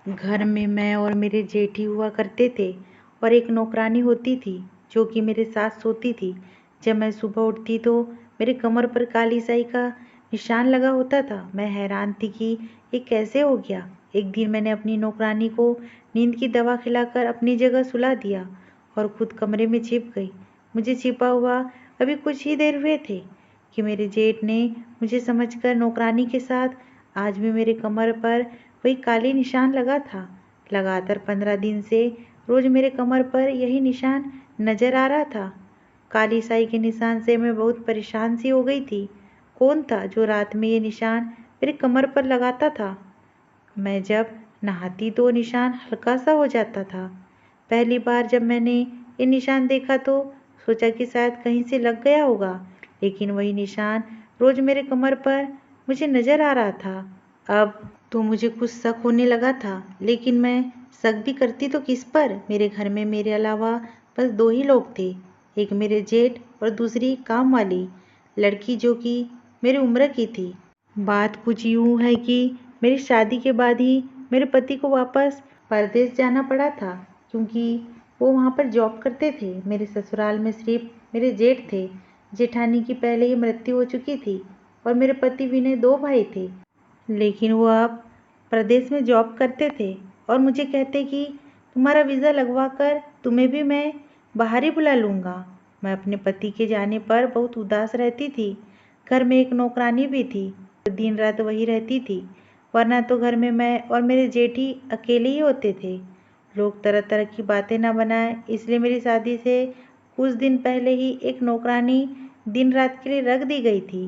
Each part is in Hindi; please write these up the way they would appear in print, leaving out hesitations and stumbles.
घर में मैं और मेरे जेठ ही हुआ करते थे और एक नौकरानी होती थी जो कि मेरे साथ सोती थी। जब मैं सुबह उठती तो मेरे कमर पर काली स्याही का निशान लगा होता था। मैं हैरान थी कि ये कैसे हो गया। एक दिन मैंने अपनी नौकरानी को नींद की दवा खिलाकर अपनी जगह सुला दिया और खुद कमरे में छिप गई। मुझे छिपा हुआ अभी कुछ ही देर हुए थे कि मेरे जेठ ने मुझे समझकर नौकरानी के साथ आज भी मेरे कमर पर वही काली निशान लगा था। लगातार 15 दिन से रोज मेरे कमर पर यही निशान नजर आ रहा था। काली स्याही के निशान से मैं बहुत परेशान सी हो गई थी। कौन था जो रात में ये निशान मेरे कमर पर लगाता था? मैं जब नहाती तो निशान हल्का सा हो जाता था। पहली बार जब मैंने ये निशान देखा तो सोचा कि शायद कहीं से लग गया होगा, लेकिन वही निशान रोज मेरे कमर पर मुझे नजर आ रहा था। अब तो मुझे कुछ शक होने लगा था, लेकिन मैं शक भी करती तो किस पर? मेरे घर में मेरे अलावा बस दो ही लोग थे, एक मेरे जेठ और दूसरी काम वाली लड़की जो कि मेरी उम्र की थी। बात कुछ यूँ है कि मेरी शादी के बाद ही मेरे पति को वापस परदेश जाना पड़ा था, क्योंकि वो वहाँ पर जॉब करते थे। मेरे ससुराल में सिर्फ मेरे जेठ थे। जेठानी की पहले ही मृत्यु हो चुकी थी और मेरे पति विनय दो भाई थे, लेकिन वो अब प्रदेश में जॉब करते थे और मुझे कहते कि तुम्हारा वीज़ा लगवा कर तुम्हें भी मैं बाहर ही बुला लूँगा। मैं अपने पति के जाने पर बहुत उदास रहती थी। घर में एक नौकरानी भी थी जो दिन रात वही रहती थी, वरना तो घर में मैं और मेरे जेठ ही अकेले ही होते थे। लोग तरह तरह की बातें ना बनाएं, इसलिए मेरी शादी से कुछ दिन पहले ही एक नौकरानी दिन रात के लिए रख दी गई थी,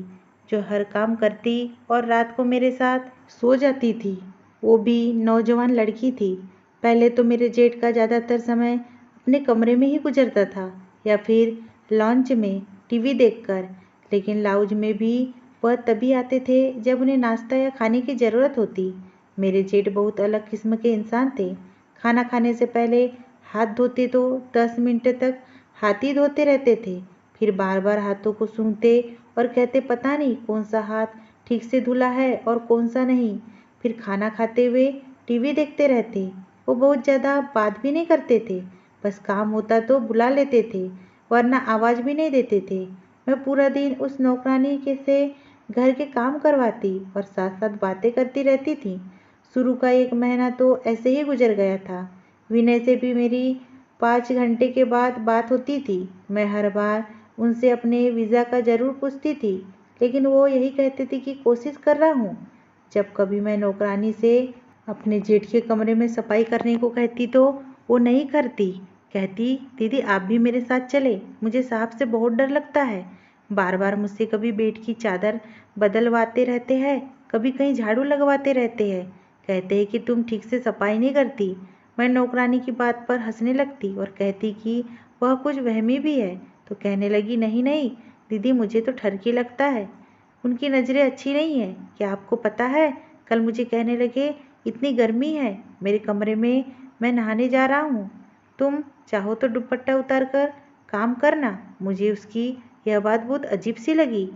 जो हर काम करती और रात को मेरे साथ सो जाती थी। वो भी नौजवान लड़की थी। पहले तो मेरे जेठ का ज़्यादातर समय अपने कमरे में ही गुजरता था या फिर लॉन्च में टीवी देखकर, लेकिन लाउंज में भी वह तभी आते थे जब उन्हें नाश्ता या खाने की ज़रूरत होती। मेरे जेठ बहुत अलग किस्म के इंसान थे। खाना खाने से पहले हाथ धोते तो 10 मिनट तक हाथ ही धोते रहते थे, फिर बार बार हाथों को सूंघते और कहते पता नहीं कौन सा हाथ ठीक से धुला है और कौन सा नहीं। फिर खाना खाते हुए टीवी देखते रहते। वो बहुत ज़्यादा बात भी नहीं करते थे, बस काम होता तो बुला लेते थे, वरना आवाज़ भी नहीं देते थे। मैं पूरा दिन उस नौकरानी के से घर के काम करवाती और साथ साथ बातें करती रहती थी। शुरू का 1 महीना तो ऐसे ही गुजर गया था। विनय से भी मेरी 5 घंटे के बाद बात होती थी। मैं हर बार उनसे अपने वीज़ा का ज़रूर पूछती थी, लेकिन वो यही कहते थे कि कोशिश कर रहा हूँ। जब कभी मैं नौकरानी से अपने जेठ के कमरे में सफाई करने को कहती तो वो नहीं करती। कहती दीदी आप भी मेरे साथ चले, मुझे सांप से बहुत डर लगता है। बार बार मुझसे कभी बेड की चादर बदलवाते रहते हैं, कभी कहीं झाड़ू लगवाते रहते हैं। कहते हैं कि तुम ठीक से सफाई नहीं करती। मैं नौकरानी की बात पर हंसने लगती और कहती कि वह कुछ वहमी भी है, तो कहने लगी नहीं नहीं दीदी मुझे तो ठरकी लगता है, उनकी नज़रें अच्छी नहीं है। क्या आपको पता है, कल मुझे कहने लगे इतनी गर्मी है मेरे कमरे में, मैं नहाने जा रहा हूँ, तुम चाहो तो दुपट्टा उतार कर काम करना। मुझे उसकी यह बात बहुत अजीब सी लगी।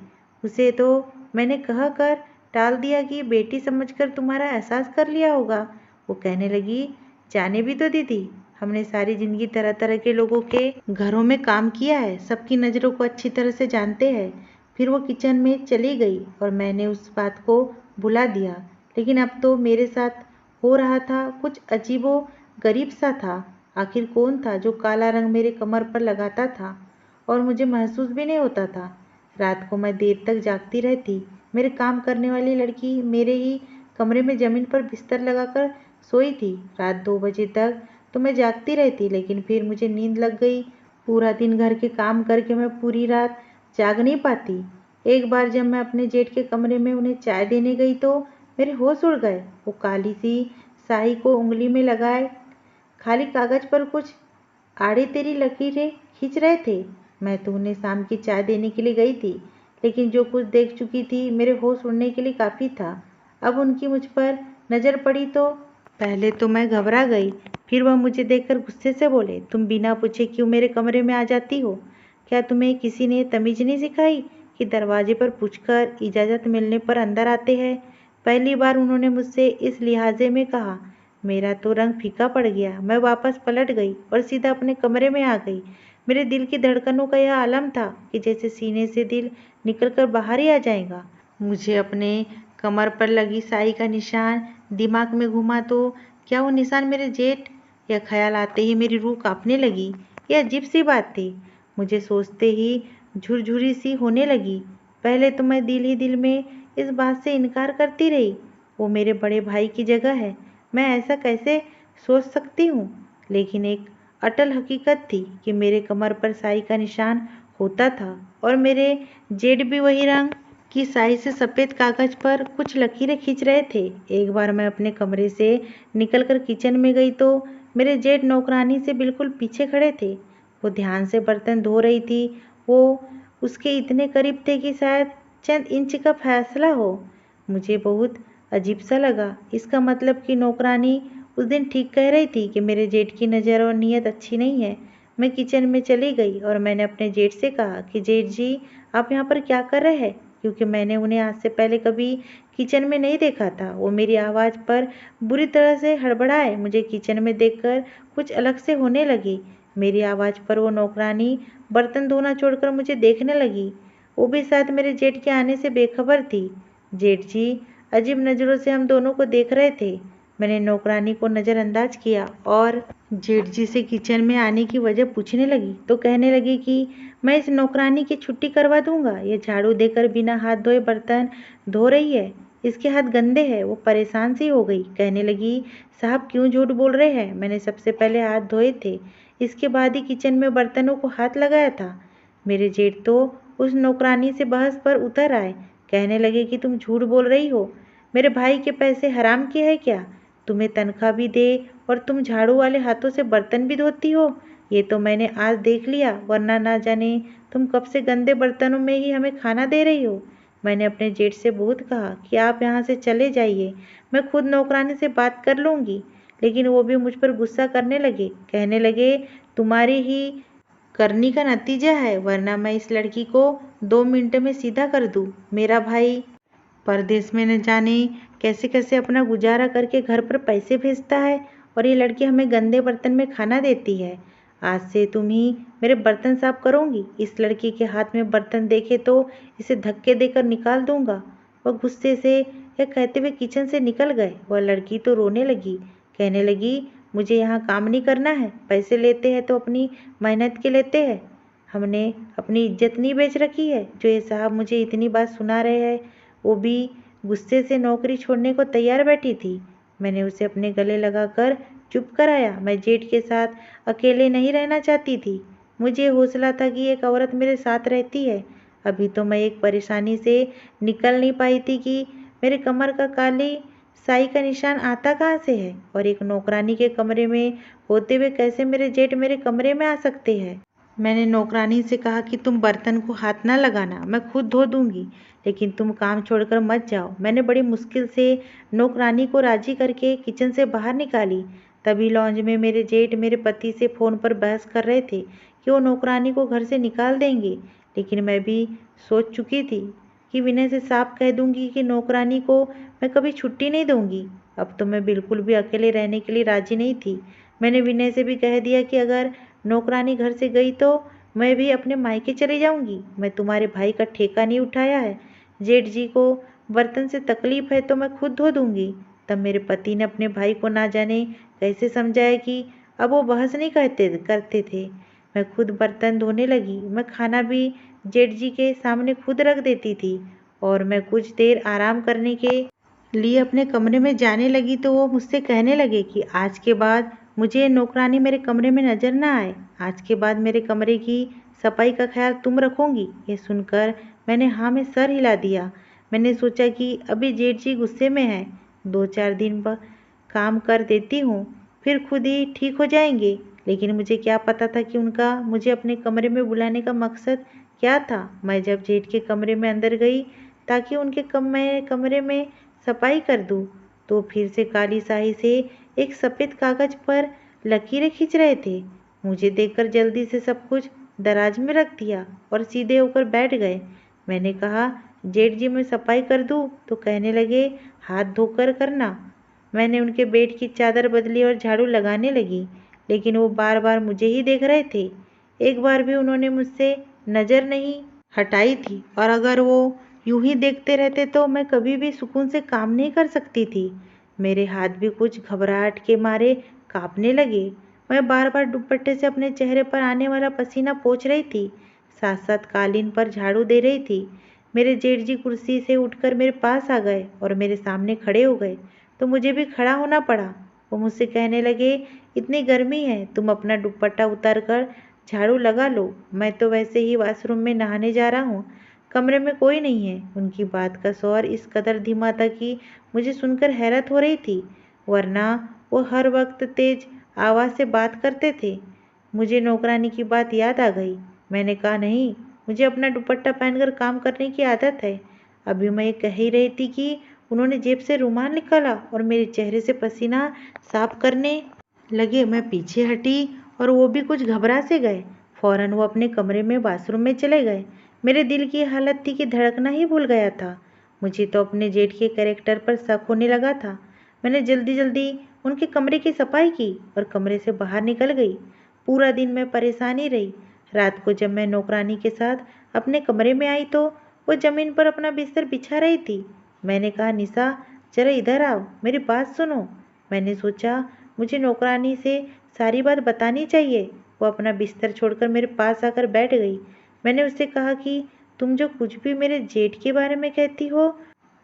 उसे तो मैंने कह कर टाल दिया कि बेटी समझकर तुम्हारा एहसास कर लिया होगा। वो कहने लगी जाने भी तो दीदी, हमने सारी ज़िंदगी तरह तरह के लोगों के घरों में काम किया है, सबकी नज़रों को अच्छी तरह से जानते हैं। फिर वो किचन में चली गई और मैंने उस बात को भुला दिया, लेकिन अब तो मेरे साथ हो रहा था कुछ अजीबो गरीब सा था। आखिर कौन था जो काला रंग मेरे कमर पर लगाता था और मुझे महसूस भी नहीं होता था। रात को मैं देर तक जागती रहती। मेरे काम करने वाली लड़की मेरे ही कमरे में ज़मीन पर बिस्तर लगाकर सोई थी। रात 2 बजे तक तो मैं जागती रहती, लेकिन फिर मुझे नींद लग गई। पूरा दिन घर के काम करके मैं पूरी रात जाग नहीं पाती। एक बार जब मैं अपने जेठ के कमरे में उन्हें चाय देने गई तो मेरे होश उड़ गए। वो काली सी स्याही को उंगली में लगाए खाली कागज पर कुछ आड़ी तेरी लकीरें खींच रहे थे। मैं तो उन्हें शाम की चाय देने के लिए गई थी, लेकिन जो कुछ देख चुकी थी मेरे होश उड़ने के लिए काफ़ी था। अब उनकी मुझ पर नज़र पड़ी तो पहले तो मैं घबरा गई, फिर वह मुझे देखकर गुस्से से बोले तुम बिना पूछे क्यों मेरे कमरे में आ जाती हो? क्या तुम्हें किसी ने तमीज़ नहीं सिखाई कि दरवाजे पर पूछकर इजाज़त मिलने पर अंदर आते हैं? पहली बार उन्होंने मुझसे इस लिहाजे में कहा। मेरा तो रंग फीका पड़ गया। मैं वापस पलट गई और सीधा अपने कमरे में आ गई। मेरे दिल की धड़कनों का यह आलम था कि जैसे सीने से दिल निकलकर बाहर ही आ जाएगा। मुझे अपने कमर पर लगी साई का निशान दिमाग में घुमा तो क्या वो निशान मेरे जेठ? यह ख्याल आते ही मेरी रूह कांपने लगी। यह अजीब सी बात थी। मुझे सोचते ही झुरझुरी सी होने लगी। पहले तो मैं दिल ही दिल में इस बात से इनकार करती रही, वो मेरे बड़े भाई की जगह है, मैं ऐसा कैसे सोच सकती हूँ। लेकिन एक अटल हकीकत थी कि मेरे कमर पर साई का निशान होता था और मेरे जेड भी वही रंग की स्याही से सफ़ेद कागज पर कुछ लकीरें खींच रहे थे। एक बार मैं अपने कमरे से निकलकर किचन में गई तो मेरे जेठ नौकरानी से बिल्कुल पीछे खड़े थे। वो ध्यान से बर्तन धो रही थी। वो उसके इतने करीब थे कि शायद चंद इंच का फैसला हो। मुझे बहुत अजीब सा लगा। इसका मतलब कि नौकरानी उस दिन ठीक कह रही थी कि मेरे जेठ की नज़र और नीयत अच्छी नहीं है। मैं किचन में चली गई और मैंने अपने जेठ से कहा कि जेठ जी, आप यहाँ पर क्या कर रहे हैं? क्योंकि मैंने उन्हें आज से पहले कभी किचन में नहीं देखा था। वो मेरी आवाज़ पर बुरी तरह से हड़बड़ाए। मुझे किचन में देखकर कुछ अलग से होने लगी। मेरी आवाज़ पर वो नौकरानी बर्तन धोना छोड़कर मुझे देखने लगी। वो भी शायद मेरे जेठ के आने से बेखबर थी। जेठ जी अजीब नज़रों से हम दोनों को देख रहे थे। मैंने नौकरानी को नज़रअंदाज किया और जेठ जी से किचन में आने की वजह पूछने लगी तो कहने लगी कि मैं इस नौकरानी की छुट्टी करवा दूंगा। ये झाड़ू देकर बिना हाथ धोए बर्तन धो रही है। इसके हाथ गंदे हैं। वो परेशान सी हो गई। कहने लगी, साहब क्यों झूठ बोल रहे हैं? मैंने सबसे पहले हाथ धोए थे, इसके बाद ही किचन में बर्तनों को हाथ लगाया था। मेरे जेठ तो उस नौकरानी से बहस पर उतर आए। कहने लगे कि तुम झूठ बोल रही हो। मेरे भाई के पैसे हराम के हैं क्या? तुम्हें तनख्वाह भी दे और तुम झाड़ू वाले हाथों से बर्तन भी धोती हो? ये तो मैंने आज देख लिया, वरना ना जाने तुम कब से गंदे बर्तनों में ही हमें खाना दे रही हो। मैंने अपने जेठ से बहुत कहा कि आप यहाँ से चले जाइए, मैं खुद नौकरानी से बात कर लूँगी। लेकिन वो भी मुझ पर गुस्सा करने लगे। कहने लगे, तुम्हारी ही करनी का नतीजा है, वरना मैं इस लड़की को 2 मिनट में सीधा कर दूँ। मेरा भाई परदेश में न जाने कैसे कैसे अपना गुजारा करके घर पर पैसे भेजता है और ये लड़की हमें गंदे बर्तन में खाना देती है। आज से तुम ही मेरे बर्तन साफ करोगी। इस लड़की के हाथ में बर्तन देखे तो इसे धक्के देकर निकाल दूंगा। वह गुस्से से यह कहते हुए किचन से निकल गए। वह लड़की तो रोने लगी। कहने लगी, मुझे यहाँ काम नहीं करना है। पैसे लेते हैं तो अपनी मेहनत के लेते हैं। हमने अपनी इज्जत नहीं बेच रखी है जो ये साहब मुझे इतनी बात सुना रहे हैं। वो भी गुस्से से नौकरी छोड़ने को तैयार बैठी थी। मैंने उसे अपने गले लगाकर चुप कराया। मैं जेठ के साथ अकेले नहीं रहना चाहती थी। मुझे हौसला था कि एक औरत मेरे साथ रहती है। अभी तो मैं एक परेशानी से निकल नहीं पाई थी कि मेरे कमर का काली साई का निशान आता कहाँ से है और एक नौकरानी के कमरे में होते हुए कैसे मेरे जेठ मेरे कमरे में आ सकते हैं। मैंने नौकरानी से कहा कि तुम बर्तन को हाथ ना लगाना, मैं खुद धो दूंगी, लेकिन तुम काम छोड़कर मत जाओ। मैंने बड़ी मुश्किल से नौकरानी को राजी करके किचन से बाहर निकाली। तभी लॉन्ज में मेरे जेठ मेरे पति से फ़ोन पर बहस कर रहे थे कि वो नौकरानी को घर से निकाल देंगे। लेकिन मैं भी सोच चुकी थी कि विनय से साफ कह दूंगी कि नौकरानी को मैं कभी छुट्टी नहीं दूंगी। अब तो मैं बिल्कुल भी अकेले रहने के लिए राजी नहीं थी। मैंने विनय से भी कह दिया कि अगर नौकरानी घर से गई तो मैं भी अपने मायके चली जाऊंगी। मैं तुम्हारे भाई का ठेका नहीं उठाया है। जेठ जी को बर्तन से तकलीफ है तो मैं खुद धो दूंगी। तब मेरे पति ने अपने भाई को ना जाने कैसे समझाया कि अब वो बहस नहीं करते थे। मैं खुद बर्तन धोने लगी। मैं खाना भी जेठ जी के सामने खुद रख देती थी और मैं कुछ देर आराम करने के लिए अपने कमरे में जाने लगी तो वो मुझसे कहने लगे कि आज के बाद मुझे नौकरानी मेरे कमरे में नजर ना आए। आज के बाद मेरे कमरे की सफाई का ख्याल तुम रखोगी। ये सुनकर मैंने हाँ में सर हिला दिया। मैंने सोचा कि अभी जेठ जी गुस्से में है, 2-4 दिन काम कर देती हूँ, फिर खुद ही ठीक हो जाएंगे। लेकिन मुझे क्या पता था कि उनका मुझे अपने कमरे में बुलाने का मकसद क्या था। मैं जब जेठ के कमरे में अंदर गई ताकि उनके कमरे में सफाई कर दूँ तो फिर से काली स्याही से एक सफ़ेद कागज पर लकीरें खींच रहे थे। मुझे देखकर जल्दी से सब कुछ दराज में रख दिया और सीधे होकर बैठ गए। मैंने कहा, जेठ जी मैं सफाई कर दूँ? तो कहने लगे, हाथ धोकर करना। मैंने उनके बेड की चादर बदली और झाड़ू लगाने लगी, लेकिन वो बार बार मुझे ही देख रहे थे। एक बार भी उन्होंने मुझसे नज़र नहीं हटाई थी, और अगर वो यूं ही देखते रहते तो मैं कभी भी सुकून से काम नहीं कर सकती थी। मेरे हाथ भी कुछ घबराहट के मारे कांपने लगे। मैं बार बार दुपट्टे से अपने चेहरे पर आने वाला पसीना पोंछ रही थी, साथ साथ कालीन पर झाड़ू दे रही थी। मेरे जेठ जी कुर्सी से उठकर मेरे पास आ गए और मेरे सामने खड़े हो गए, तो मुझे भी खड़ा होना पड़ा। वो मुझसे कहने लगे, इतनी गर्मी है, तुम अपना दुपट्टा उतार कर झाड़ू लगा लो, मैं तो वैसे ही वॉशरूम में नहाने जा रहा हूँ, कमरे में कोई नहीं है। उनकी बात का स्वर इस कदर धीमा था कि मुझे सुनकर हैरत हो रही थी, वरना वो हर वक्त तेज आवाज़ से बात करते थे। मुझे नौकरानी की बात याद आ गई। मैंने कहा, नहीं, मुझे अपना दुपट्टा पहनकर काम करने की आदत है। अभी मैं ये कह ही रही थी कि उन्होंने जेब से रुमाल निकाला और मेरे चेहरे से पसीना साफ करने लगे। मैं पीछे हटी और वो भी कुछ घबरा से गए। फौरन वो अपने कमरे में बाथरूम में चले गए। मेरे दिल की हालत थी कि धड़कना ही भूल गया था। मुझे तो अपने जेठ के कैरेक्टर पर शक होने लगा था। मैंने जल्दी जल्दी उनके कमरे की सफाई की और कमरे से बाहर निकल गई। पूरा दिन मैं परेशान ही रही। रात को जब मैं नौकरानी के साथ अपने कमरे में आई तो वो जमीन पर अपना बिस्तर बिछा रही थी। मैंने कहा, निशा, जरा इधर आओ, मेरी बात सुनो। मैंने सोचा मुझे नौकरानी से सारी बात बतानी चाहिए। वो अपना बिस्तर छोड़कर मेरे पास आकर बैठ गई। मैंने उससे कहा कि तुम जो कुछ भी मेरे जेठ के बारे में कहती हो,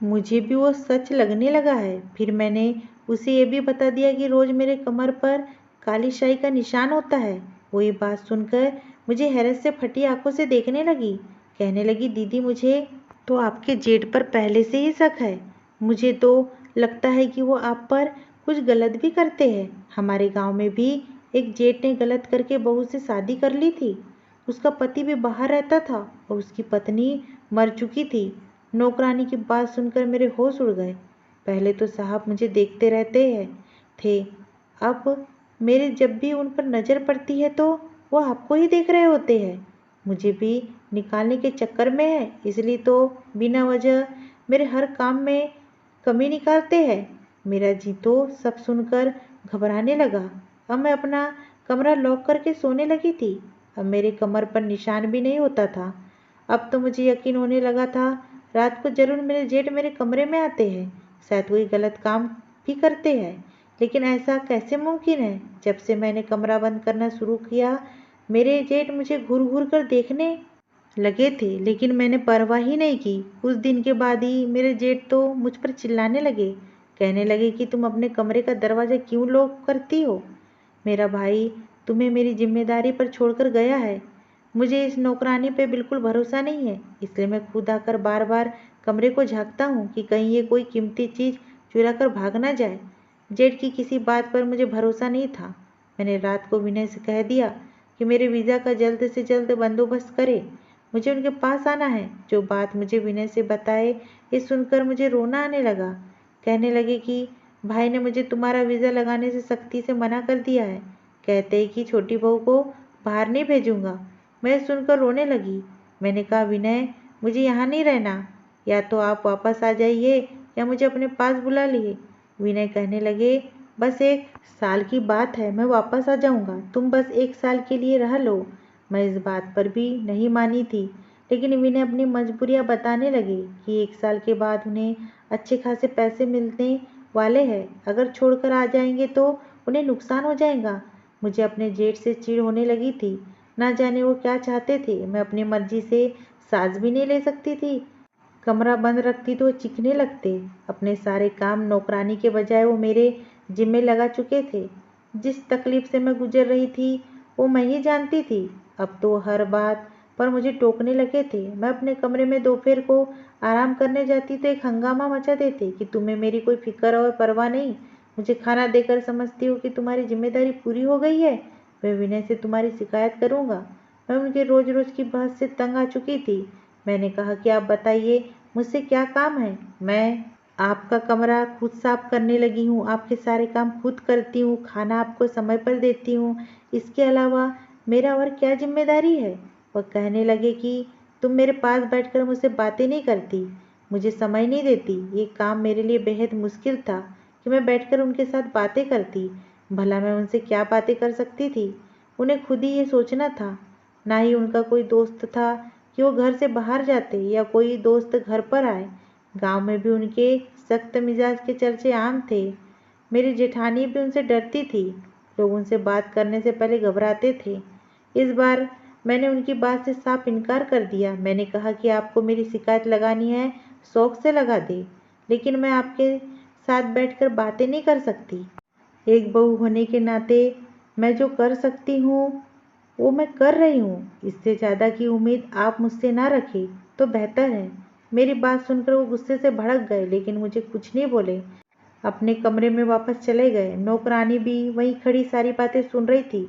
मुझे भी वो सच लगने लगा है। फिर मैंने उसे ये भी बता दिया कि रोज़ मेरे कमर पर काली शाही का निशान होता है। वो ये बात सुनकर मुझे हैरत से फटी आंखों से देखने लगी। कहने लगी, दीदी, मुझे तो आपके जेठ पर पहले से ही शक है। मुझे तो लगता है कि वो आप पर कुछ गलत भी करते हैं। हमारे गांव में भी एक जेठ ने गलत करके बहू से शादी कर ली थी। उसका पति भी बाहर रहता था और उसकी पत्नी मर चुकी थी। नौकरानी की बात सुनकर मेरे होश उड़ गए। पहले तो साहब मुझे देखते रहते हैं थे, अब मेरे जब भी उन पर नज़र पड़ती है तो वो आपको ही देख रहे होते हैं। मुझे भी निकालने के चक्कर में है, इसलिए तो बिना वजह मेरे हर काम में कमी निकालते हैं। मेरा जी तो सब सुनकर घबराने लगा। अब मैं अपना कमरा लॉक करके सोने लगी थी। अब मेरे कमर पर निशान भी नहीं होता था। अब तो मुझे यकीन होने लगा था, रात को जरूर मेरे जेठ मेरे कमरे में आते हैं, शायद कोई गलत काम भी करते हैं। लेकिन ऐसा कैसे मुमकिन है? जब से मैंने कमरा बंद करना शुरू किया, मेरे जेठ मुझे घूर घूर कर देखने लगे थे, लेकिन मैंने परवाह ही नहीं की। कुछ दिन के बाद ही मेरे जेठ तो मुझ पर चिल्लाने लगे। कहने लगे कि तुम अपने कमरे का दरवाज़ा क्यों लॉक करती हो? मेरा भाई तुम्हें मेरी जिम्मेदारी पर छोड़कर गया है। मुझे इस नौकरानी पे बिल्कुल भरोसा नहीं है, इसलिए मैं खुद आकर बार बार कमरे को झांकता हूँ कि कहीं ये कोई कीमती चीज़ चुरा कर भाग ना जाए। जेठ की किसी बात पर मुझे भरोसा नहीं था। मैंने रात को विनय से कह दिया कि मेरे वीज़ा का जल्द से जल्द बंदोबस्त करे। मुझे उनके पास आना है। जो बात मुझे विनय से बताए, ये सुनकर मुझे रोना आने लगा। कहने लगे कि भाई ने मुझे तुम्हारा वीज़ा लगाने से सख्ती से मना कर दिया है। कहते हैं कि छोटी बहू को बाहर नहीं भेजूंगा। मैं सुनकर रोने लगी। मैंने कहा, विनय, मुझे यहाँ नहीं रहना, या तो आप वापस आ जाइए या मुझे अपने पास बुला लिए। विनय कहने लगे, बस 1 साल की बात है, मैं वापस आ जाऊंगा, तुम बस 1 साल के लिए रह लो। मैं इस बात पर भी नहीं मानी थी, लेकिन विनय अपनी मजबूरियां बताने लगे कि 1 साल के बाद उन्हें अच्छे खासे पैसे मिलने वाले हैं। अगर छोड़कर आ जाएंगे तो उन्हें नुकसान हो जाएगा। मुझे अपने जेठ से चिढ़ होने लगी थी। ना जाने वो क्या चाहते थे। मैं अपनी मर्जी से सांस भी नहीं ले सकती थी। कमरा बंद रखती तो वो चीखने लगते। अपने सारे काम नौकरानी के बजाय वो मेरे जिम्मे लगा चुके थे। जिस तकलीफ से मैं गुजर रही थी वो मैं ही जानती थी। अब तो हर बात पर मुझे टोकने लगे थे। मैं अपने कमरे में दोपहर को आराम करने जाती तो एक हंगामा मचा देते कि तुम्हें मेरी कोई फिक्र और परवाह नहीं। मुझे खाना देकर समझती हो कि तुम्हारी जिम्मेदारी पूरी हो गई है। मैं विनय से तुम्हारी शिकायत करूंगा। मैं उनके रोज रोज की बहस से तंग आ चुकी थी। मैंने कहा कि आप बताइए, मुझसे क्या काम है? मैं आपका कमरा खुद साफ करने लगी हूँ, आपके सारे काम खुद करती हूँ, खाना आपको समय पर देती हूँ। इसके अलावा मेरा और क्या जिम्मेदारी है? वह कहने लगे कि तुम मेरे पास बैठकर मुझसे बातें नहीं करती, मुझे समय नहीं देती। ये काम मेरे लिए बेहद मुश्किल था कि मैं बैठकर उनके साथ बातें करती। भला मैं उनसे क्या बातें कर सकती थी? उन्हें खुद ही ये सोचना था। ना ही उनका कोई दोस्त था कि वो घर से बाहर जाते या कोई दोस्त घर पर आए। गांव में भी उनके सख्त मिजाज के चर्चे आम थे। मेरी जेठानी भी उनसे डरती थी। लोग उनसे बात करने से पहले घबराते थे। इस बार मैंने उनकी बात से साफ इनकार कर दिया। मैंने कहा कि आपको मेरी शिकायत लगानी है, शौक से लगा दे, लेकिन मैं आपके साथ बैठकर बातें नहीं कर सकती। एक बहू होने के नाते मैं जो कर सकती हूँ वो मैं कर रही हूँ। इससे ज़्यादा की उम्मीद आप मुझसे ना रखें तो बेहतर है। मेरी बात सुनकर वो गुस्से से भड़क गए, लेकिन मुझे कुछ नहीं बोले। अपने कमरे में वापस चले गए। नौकरानी भी वहीं खड़ी सारी बातें सुन रही थी।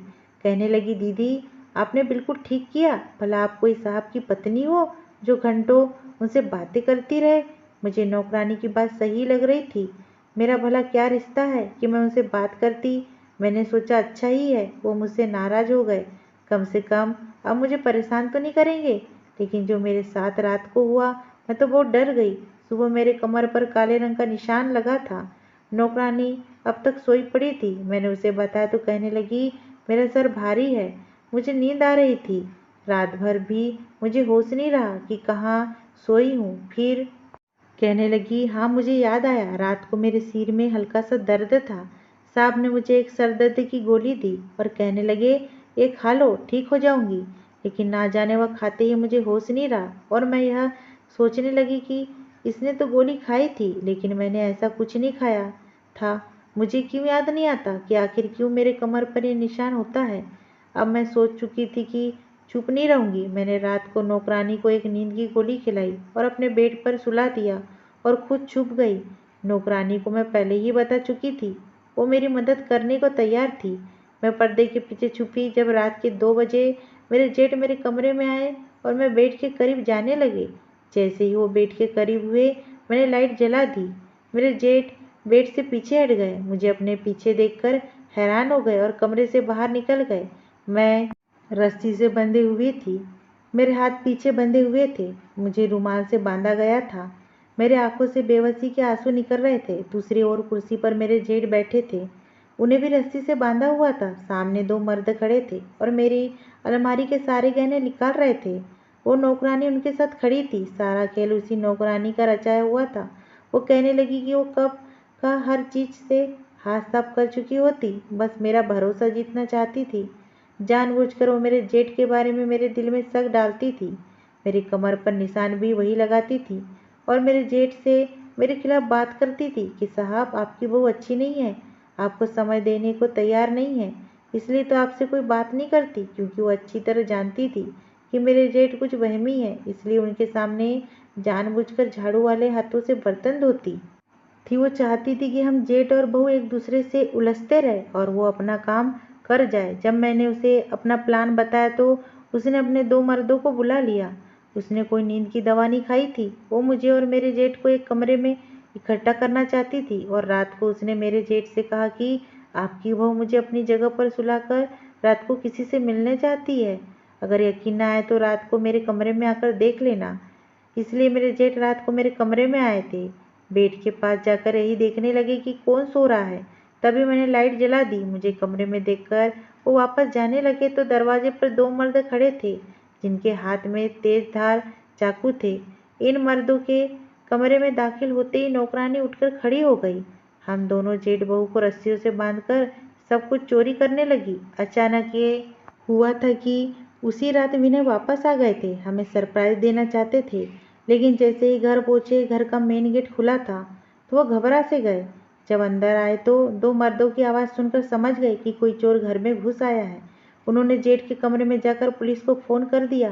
कहने लगी, दीदी आपने बिल्कुल ठीक किया। भला आप कोई साहब की पत्नी हो जो घंटों उनसे बातें करती रहे। मुझे नौकरानी की बात सही लग रही थी। मेरा भला क्या रिश्ता है कि मैं उनसे बात करती। मैंने सोचा अच्छा ही है वो मुझसे नाराज हो गए। कम से कम अब मुझे परेशान तो नहीं करेंगे। लेकिन जो मेरे साथ रात को हुआ, मैं तो बहुत डर गई। सुबह मेरे कमर पर काले रंग का निशान लगा था। नौकरानी अब तक सोई पड़ी थी। मैंने उसे बताया तो कहने लगी, मेरा सर भारी है, मुझे नींद आ रही थी। रात भर भी मुझे होश नहीं रहा कि कहाँ सोई हूँ। फिर कहने लगी, हाँ मुझे याद आया, रात को मेरे सिर में हल्का सा दर्द था। साहब ने मुझे एक सर दर्द की गोली दी और कहने लगे, ये खा लो ठीक हो जाऊंगी। लेकिन ना जाने वह खाते ही मुझे होश नहीं रहा और मैं यह सोचने लगी कि इसने तो गोली खाई थी, लेकिन मैंने ऐसा कुछ नहीं खाया था। मुझे क्यों याद नहीं आता कि आखिर क्यों मेरे कमर पर ये निशान होता है। अब मैं सोच चुकी थी कि चुप नहीं रहूंगी। मैंने रात को नौकरानी को एक नींद की गोली खिलाई और अपने बेड पर सुला दिया और खुद छुप गई। नौकरानी को मैं पहले ही बता चुकी थी। वो मेरी मदद करने को तैयार थी। मैं पर्दे के पीछे छुपी। जब रात के 2 बजे मेरे जेठ मेरे कमरे में आए और मैं बेड के करीब जाने लगे। जैसे ही वो बेड के करीब हुए, मैंने लाइट जला दी। मेरे जेठ बेड से पीछे हट गए, मुझे अपने पीछे देखकर हैरान हो गए और कमरे से बाहर निकल गए। मैं रस्सी से बंधे हुई थी। मेरे हाथ पीछे बंधे हुए थे। मुझे रुमाल से बांधा गया था। मेरे आंखों से बेबसी के आंसू निकल रहे थे। दूसरी ओर कुर्सी पर मेरे जेठ बैठे थे। उन्हें भी रस्सी से बांधा हुआ था। सामने 2 मर्द खड़े थे और मेरी अलमारी के सारे गहने निकाल रहे थे। वो नौकरानी उनके साथ खड़ी थी। सारा खेल उसी नौकरानी का रचाया हुआ था। वो कहने लगी कि वो कब का हर चीज से हाथ साफ कर चुकी होती, बस मेरा भरोसा जीतना चाहती थी। जानबूझकर वो मेरे जेठ के बारे में मेरे दिल में शक डालती थी। मेरी कमर पर निशान भी वही लगाती थी और मेरे जेठ से मेरे खिलाफ बात करती थी कि साहब आपकी बहू अच्छी नहीं है, आपको समय देने को तैयार नहीं है, इसलिए तो आपसे कोई बात नहीं करती। क्योंकि वो अच्छी तरह जानती थी कि मेरे जेठ कुछ वहमी है, इसलिए उनके सामने जानबूझकर झाड़ू वाले हाथों से बर्तन धोती थी। वो चाहती थी कि हम जेठ और बहू एक दूसरे से उलझते रहे और वो अपना काम कर जाए। जब मैंने उसे अपना प्लान बताया तो उसने अपने 2 मर्दों को बुला लिया। उसने कोई नींद की दवा नहीं खाई थी। वो मुझे और मेरे जेठ को एक कमरे में इकट्ठा करना चाहती थी और रात को उसने मेरे जेठ से कहा कि आपकी बहू मुझे अपनी जगह पर सुलाकर रात को किसी से मिलने चाहती है। अगर यकीन ना आए तो रात को मेरे कमरे में आकर देख लेना। इसलिए मेरे जेठ रात को मेरे कमरे में आए थे। बेड के पास जाकर यही देखने लगे कि कौन सो रहा है। तभी मैंने लाइट जला दी। मुझे कमरे में देखकर वो वापस जाने लगे तो दरवाजे पर 2 मर्द खड़े थे जिनके हाथ में तेज धार चाकू थे। इन मर्दों के कमरे में दाखिल होते ही नौकरानी उठकर खड़ी हो गई। हम दोनों जेठ बहू को रस्सियों से बांधकर सब कुछ चोरी करने लगी। अचानक ये हुआ था कि उसी रात विनय वापस आ गए थे। हमें सरप्राइज देना चाहते थे, लेकिन जैसे ही घर पहुंचे, घर का मेन गेट खुला था तो वो घबरा से गए। जब अंदर आए तो 2 मर्दों की आवाज़ सुनकर समझ गए कि कोई चोर घर में घुस आया है। उन्होंने जेठ के कमरे में जाकर पुलिस को फ़ोन कर दिया।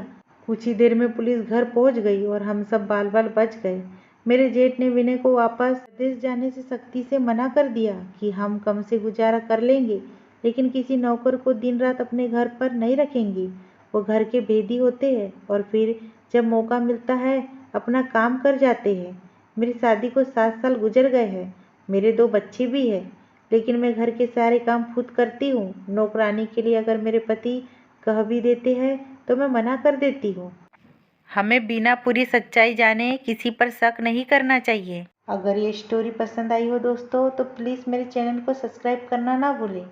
कुछ ही देर में पुलिस घर पहुंच गई और हम सब बाल बाल बच गए। मेरे जेठ ने विनय को वापस प्रदेश जाने से सख्ती से मना कर दिया कि हम कम से गुजारा कर लेंगे, लेकिन किसी नौकर को दिन रात अपने घर पर नहीं रखेंगे। वो घर के भेदी होते हैं और फिर जब मौका मिलता है अपना काम कर जाते हैं। मेरी शादी को 7 साल गुजर गए हैं। मेरे 2 बच्चे भी हैं, लेकिन मैं घर के सारे काम खुद करती हूँ। नौकरानी के लिए अगर मेरे पति कह भी देते हैं तो मैं मना कर देती हूँ। हमें बिना पूरी सच्चाई जाने किसी पर शक नहीं करना चाहिए। अगर ये स्टोरी पसंद आई हो दोस्तों तो प्लीज़ मेरे चैनल को सब्सक्राइब करना ना भूलें।